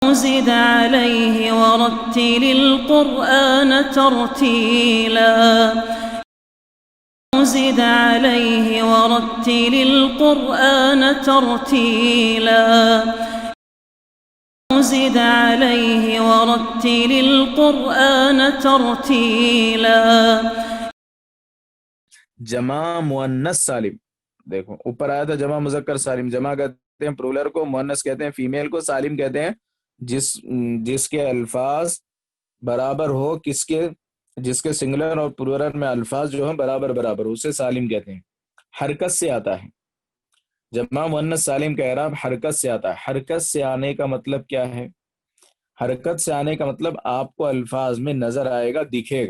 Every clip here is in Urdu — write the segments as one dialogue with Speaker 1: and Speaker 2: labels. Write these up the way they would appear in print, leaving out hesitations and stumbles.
Speaker 1: زد عليه ورتل القرآن ترتيلا زد عليه ورتل القرآن ترتيلا زد عليه ورتل القرآن ترتيلا.
Speaker 2: جمع مؤنث سالم، دیکھو اوپر آیا تھا جمع مذکر سالم، جمع کہتے ہیں پلورل کو، مؤنث کہتے ہیں فیمیل کو، سالم کہتے ہیں جس کے الفاظ برابر ہو، جس کے سنگولر اور پلورل میں الفاظ جو ہیں برابر برابر، اسے سالم کہتے ہیں. حرکت سے آتا ہے جمع مؤنث سالم کا اعراب، حرکت سے آتا ہے. حرکت سے آنے کا مطلب کیا ہے؟ حرکت سے آنے کا مطلب آپ کو الفاظ میں نظر آئے گا، دکھے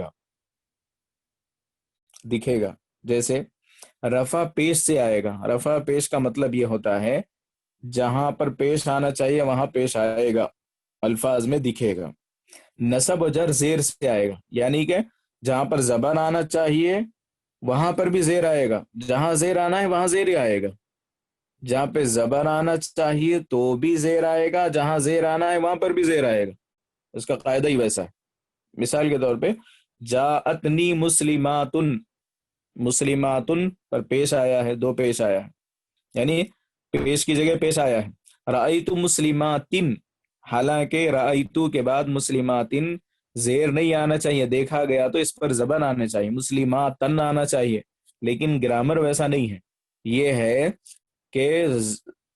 Speaker 2: گا. جیسے رفع پیش سے آئے گا، رفع پیش کا مطلب یہ ہوتا ہے جہاں پر پیش آنا چاہیے وہاں پیش آئے گا، الفاظ میں دکھے گا. نصب و جر زیر سے آئے گا، یعنی کہ جہاں پر زبر آنا چاہیے وہاں پر بھی زیر آئے گا، جہاں زیر آنا ہے وہاں زیر آئے گا. جہاں پہ زبر آنا چاہیے تو بھی زیر آئے گا، جہاں زیر آنا ہے وہاں پر بھی زیر آئے گا. اس کا قاعدہ ہی ویسا ہے. مثال کے طور پہ جاءتنی مسلماتن، مسلماتن پر پیش آیا ہے، دو پیش آیا ہے، یعنی پیش کی جگہ پیش آیا ہے. رأیت مسلماتن، حالانکہ رأیتو کے بعد مسلماتن زیر نہیں آنا چاہیے، دیکھا گیا تو اس پر زبر آنا چاہیے، مسلماتن آنا چاہیے، لیکن گرامر ویسا نہیں ہے. یہ ہے کہ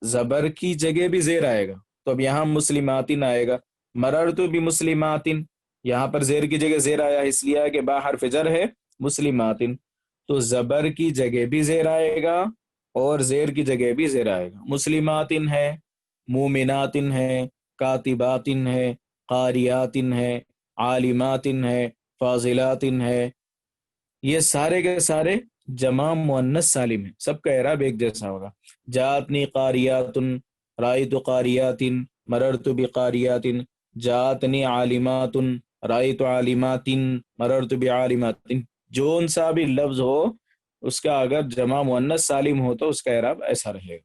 Speaker 2: زبر کی جگہ بھی زیر آئے گا، تو اب یہاں مسلماتن آئے گا. مررتو بمسلماتن، یہاں پر زیر کی جگہ زیر آیا، اس لیے کہ با حرف جر ہے مسلماتن، تو زبر کی جگہ بھی زیر آئے گا اور زیر کی جگہ بھی زیر آئے گا. مسلماتن ہے، مومناتن ہے، کاتباتن ہے، قاریاتن ہے، عالماتن ہے، فاضلاتن ہے. یہ سارے کے سارے جمع مؤنث سالم ہیں، سب کا اعراب ایک جیسا ہوگا. جاتنی قاریاتن، رائت قاریاتن، مررت بقاریاتن. جاتنی عالماتن، رائت عالماتن، مررت بعالماتن. جون سا بھی لفظ ہو اس کا اگر جمع مؤنث سالم ہو تو اس کا اعراب ایسا رہے گا.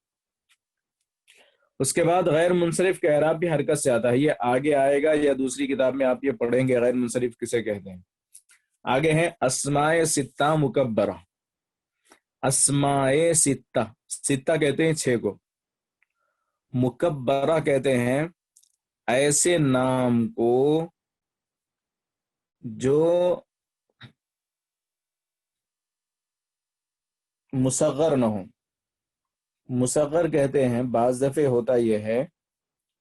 Speaker 2: اس کے بعد غیر منصرف کا اعراب بھی حرکت سے آتا ہے، یہ آگے آئے گا یا دوسری کتاب میں آپ یہ پڑھیں گے غیر منصرف کسے کہتے ہیں. آگے ہیں اسماء ستہ مکبرہ. اسماء ستہ، ستہ کہتے ہیں 6 کو، مکبرہ کہتے ہیں ایسے نام کو جو مصغر نہ ہو. مصغر کہتے ہیں بعض دفعے ہوتا یہ ہے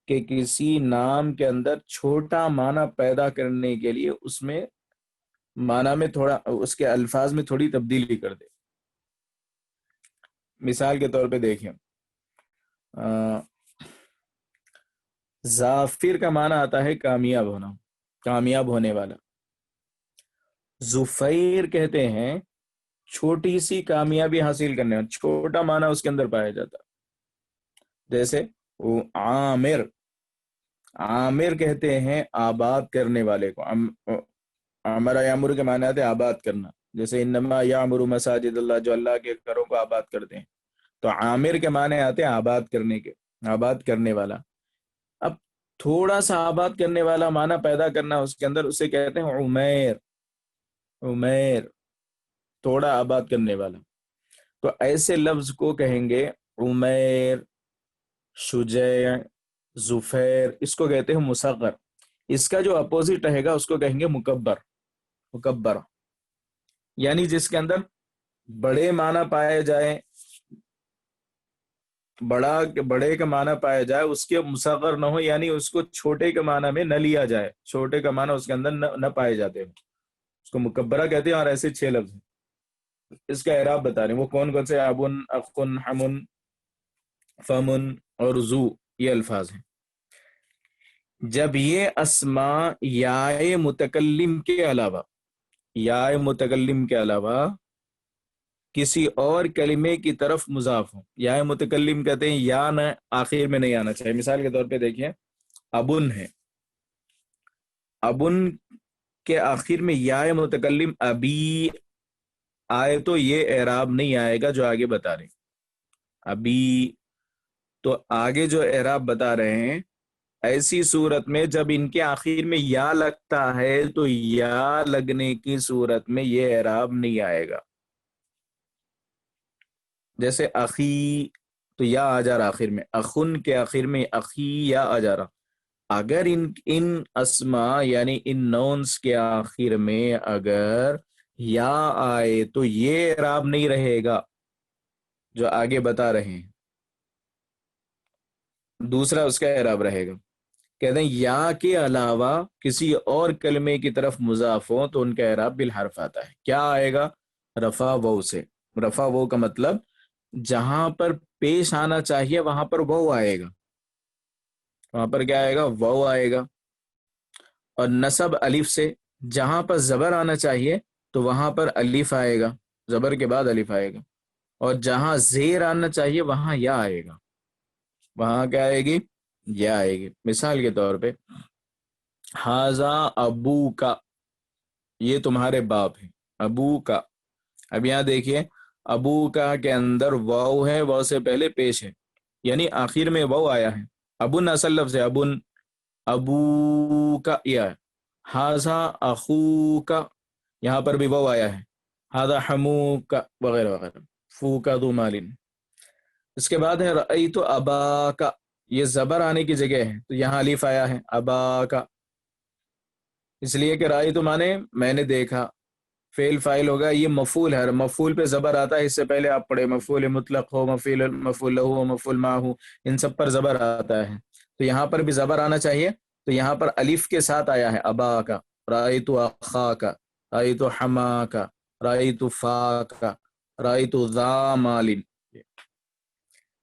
Speaker 2: کہ کسی نام کے اندر چھوٹا معنی پیدا کرنے کے لیے اس میں معنی میں تھوڑا، اس کے الفاظ میں تھوڑی تبدیلی کر دے. مثال کے طور پہ دیکھیں، ظافر کا معنی آتا ہے کامیاب ہونا، کامیاب ہونے والا. ظفیر کہتے ہیں چھوٹی سی کامیابی حاصل کرنے والا، چھوٹا معنی اس کے اندر پایا جاتا. جیسے عامر، عامر کہتے ہیں آباد کرنے والے کو. عمر یامر کے معنی آتے ہیں آباد کرنا، جیسے انما یعمر مساجد اللہ، جو اللہ کے گھروں کو آباد کرتے ہیں. تو عامر کے معنی آتے ہیں آباد کرنے کے، آباد کرنے والا. اب تھوڑا سا آباد کرنے والا معنی پیدا کرنا اس کے اندر، اسے کہتے ہیں عمیر. عمیر تھوڑا آباد کرنے والا. تو ایسے لفظ کو کہیں گے عمیر، شجیع، ظفیر، اس کو کہتے ہیں مصغر. اس کا جو اپوزٹ رہے گا اس کو کہیں گے مکبر، مکبر، یعنی جس کے اندر بڑے معنی پائے جائیں، بڑے کا معنی پایا جائے، اس کے مصغر نہ ہو، یعنی اس کو چھوٹے کے معنی میں نہ لیا جائے، چھوٹے کا معنی اس کے اندر نہ پائے جاتے ہیں، اس کو مکبرہ کہتے ہیں. اور ایسے 6 لفظ ہیں. اس کا اعراب بتا رہے ہیں وہ کون کون سے، ابن، اخن، حمن، فمن اور ذو، یہ الفاظ ہیں. جب یہ اسماء یائے متکلم کے علاوہ، یائے متکلم کے علاوہ کسی اور کلمے کی طرف مضاف ہوں، یائے متکلم کہتے ہیں یا نہ آخر میں نہیں آنا چاہیے. مثال کے طور پہ دیکھیں ابن ہے، ابن کے آخر میں یائے متکلم ابی آئے تو یہ اعراب نہیں آئے گا جو آگے بتا رہے ہیں. ابی، تو آگے جو اعراب بتا رہے ہیں ایسی صورت میں جب ان کے آخر میں یا لگتا ہے تو یا لگنے کی صورت میں یہ اعراب نہیں آئے گا. جیسے اخی تو یا آ جا رہا آخر میں، اخن کے آخر میں اخی یا آ جا رہا. اگر ان اسما یعنی ان نونس کے آخر میں اگر یا آئے تو یہ اعراب نہیں رہے گا جو آگے بتا رہے ہیں. دوسرا اس کا اعراب رہے گا. کہتے ہیں یا کے علاوہ کسی اور کلمے کی طرف مضاف ہو تو ان کا اعراب بالحرف آتا ہے. کیا آئے گا؟ رفع وو سے. رفع وو کا مطلب جہاں پر پیش آنا چاہیے وہاں پر وو آئے گا. وہاں پر کیا آئے گا؟ وو آئے گا. اور نصب الف سے، جہاں پر زبر آنا چاہیے تو وہاں پر الف آئے گا، زبر کے بعد الف آئے گا. اور جہاں زیر آنا چاہیے وہاں یا آئے گا. وہاں کیا آئے گی؟ یا آئے گی. مثال کے طور پہ ہاذا ابو کا، یہ تمہارے باپ ہیں. ابو کا، اب یہاں دیکھیے ابو کا کے اندر واو ہے، واو سے پہلے پیش ہے، یعنی آخر میں واو آیا ہے. ابن اصل لفظ ہے، ابن. ابو کا یہ ہے. ہاذا اخو کا، یہاں پر بھی واو آیا ہے. ہاذا حمو کا وغیرہ وغیرہ. فو کا ذو مالن. اس کے بعد ہے رأیت ابا کا، یہ زبر آنے کی جگہ ہے تو یہاں الف آیا ہے ابا کا، اس لیے کہ رأیت مانے میں نے دیکھا. فعل فاعل ہوگا، یہ مفعول ہے. مفعول پہ زبر آتا ہے، اس سے پہلے آپ پڑھے مفعول مطلق ہو، مفعول لہ ہو، مفعول ما ہو، ان سب پر زبر آتا ہے. تو یہاں پر بھی زبر آنا چاہیے، تو یہاں پر الف کے ساتھ آیا ہے ابا کا. رأیت اخا کا، رأیت حما کا، رأیت فا کا، رأیت ذا مال.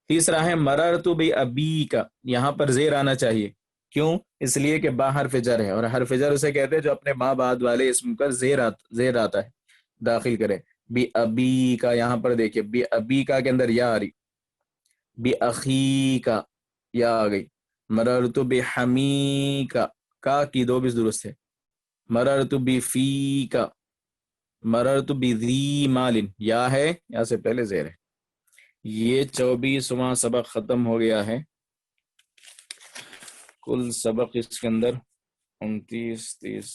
Speaker 2: تیسرا ہے مررت بابی کا، یہاں پر زیر آنا چاہیے. کیوں؟ اس لیے کہ با حرف جر ہے، اور حرف جر اسے کہتے ہیں جو اپنے ماں بعد والے اسم پر زیر آتا ہے، داخل کرے. بی ابی کا، یہاں پر دیکھیے بی ابی کا کے اندر یا آ رہی. بی اخی کا یا آ گئی. مررت بحمی کا کی دو بھی درست ہے. مررت بفی کا، مررت بذی مال، یا ہے، یا سے پہلے زیر ہے. یہ 24واں سبق ختم ہو گیا ہے. کل سبق اس کے اندر 29 30